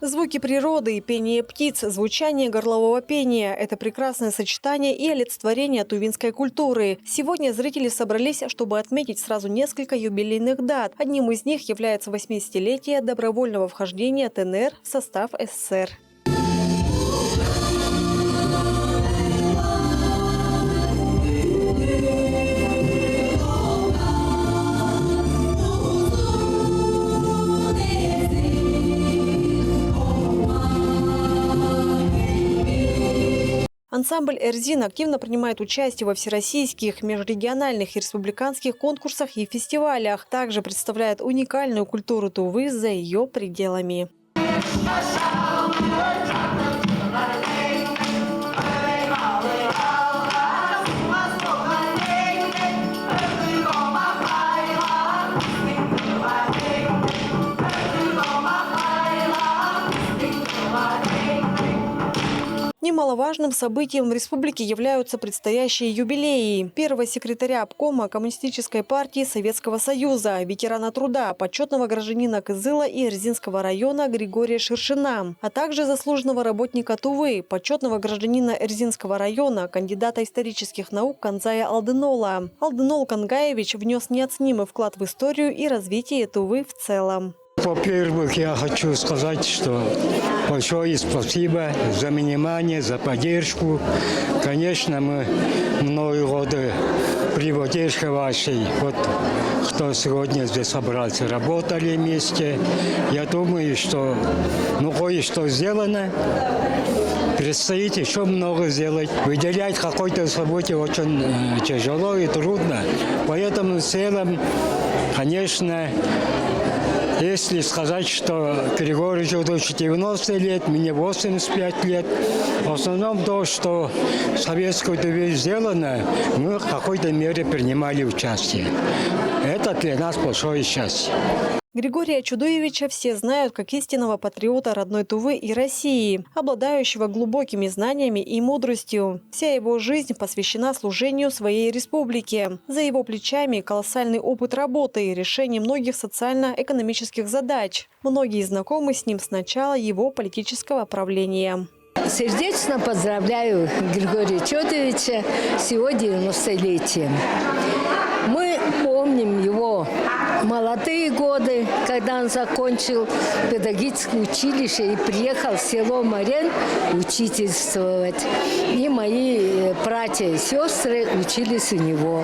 Звуки природы, пение птиц, звучание горлового пения – это прекрасное сочетание и олицетворение тувинской культуры. Сегодня зрители собрались, чтобы отметить сразу несколько юбилейных дат. Одним из них является 80-летие добровольного вхождения ТНР в состав СССР. Ансамбль «Эрзин» активно принимает участие во всероссийских, межрегиональных и республиканских конкурсах и фестивалях. Также представляет уникальную культуру Тувы за ее пределами. Немаловажным событием в республике являются предстоящие юбилеи. Первого секретаря обкома Коммунистической партии Советского Союза, ветерана труда, почетного гражданина Кызыла и Эрзинского района Григория Шершина, а также заслуженного работника Тувы, почетного гражданина Эрзинского района, кандидата исторических наук Канзая Алдынола. Алдынол Кангаевич внес неоценимый вклад в историю и развитие Тувы в целом. Во-первых, я хочу сказать, что большое спасибо за внимание, за поддержку. Конечно, мы многие годы при поддержке вашей, кто сегодня здесь собрался, работали вместе. Я думаю, что кое-что сделано. Предстоит еще много сделать. Выделять какое-то событие очень тяжело и трудно. Поэтому в целом, конечно, если сказать, что Григорию Чудовичу 90 лет, мне 85 лет, в основном то, что в советской Туве сделано, мы в какой-то мере принимали участие. Это для нас большое счастье. Григория Чудоевича все знают как истинного патриота родной Тувы и России, обладающего глубокими знаниями и мудростью. Вся его жизнь посвящена служению своей республике. За его плечами колоссальный опыт работы и решения многих социально-экономических задач. Многие знакомы с ним с начала его политического правления. Сердечно поздравляю Григория Чудовича с его 90-летием. Мы помним его молодые годы, когда он закончил педагогическое училище и приехал в село Марен учительствовать. И мои братья и сестры учились у него.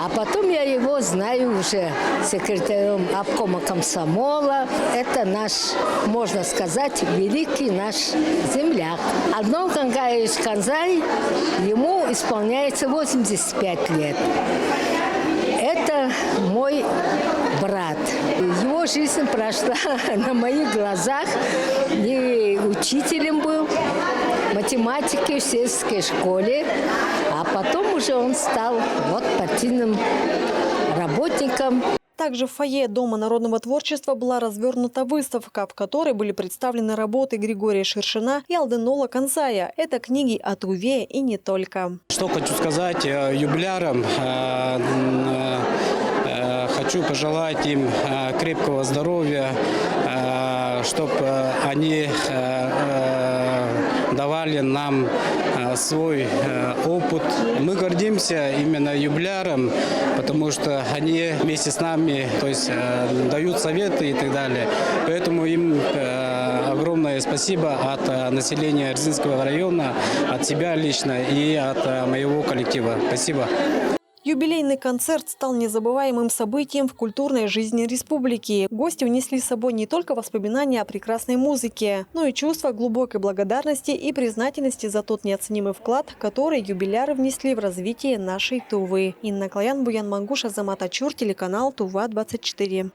А потом я его знаю уже секретарем обкома комсомола. Это наш, можно сказать, великий наш земляк. Алдынол Кангаевич Канзай, ему исполняется 85 лет. Это мой брат. Его жизнь прошла на моих глазах. И учителем был математики в сельской школе. А потом уже он стал партийным работником. Также в фойе Дома народного творчества была развернута выставка, в которой были представлены работы Григория Шершина и Алдынола Канзая. Это книги о Туве и не только. Что хочу сказать юбилярам. Хочу пожелать им крепкого здоровья, чтобы они давали нам свой опыт. Мы гордимся именно юбиляром, потому что они вместе с нами, дают советы и так далее. Поэтому им огромное спасибо от населения Эрзинского района, от себя лично и от моего коллектива. Спасибо. Юбилейный концерт стал незабываемым событием в культурной жизни республики. Гости унесли с собой не только воспоминания о прекрасной музыке, но и чувство глубокой благодарности и признательности за тот неоценимый вклад, который юбиляры внесли в развитие нашей Тувы. Инна Клоян, Буян Мангуш, Азамат Ачур, телеканал Тува-24.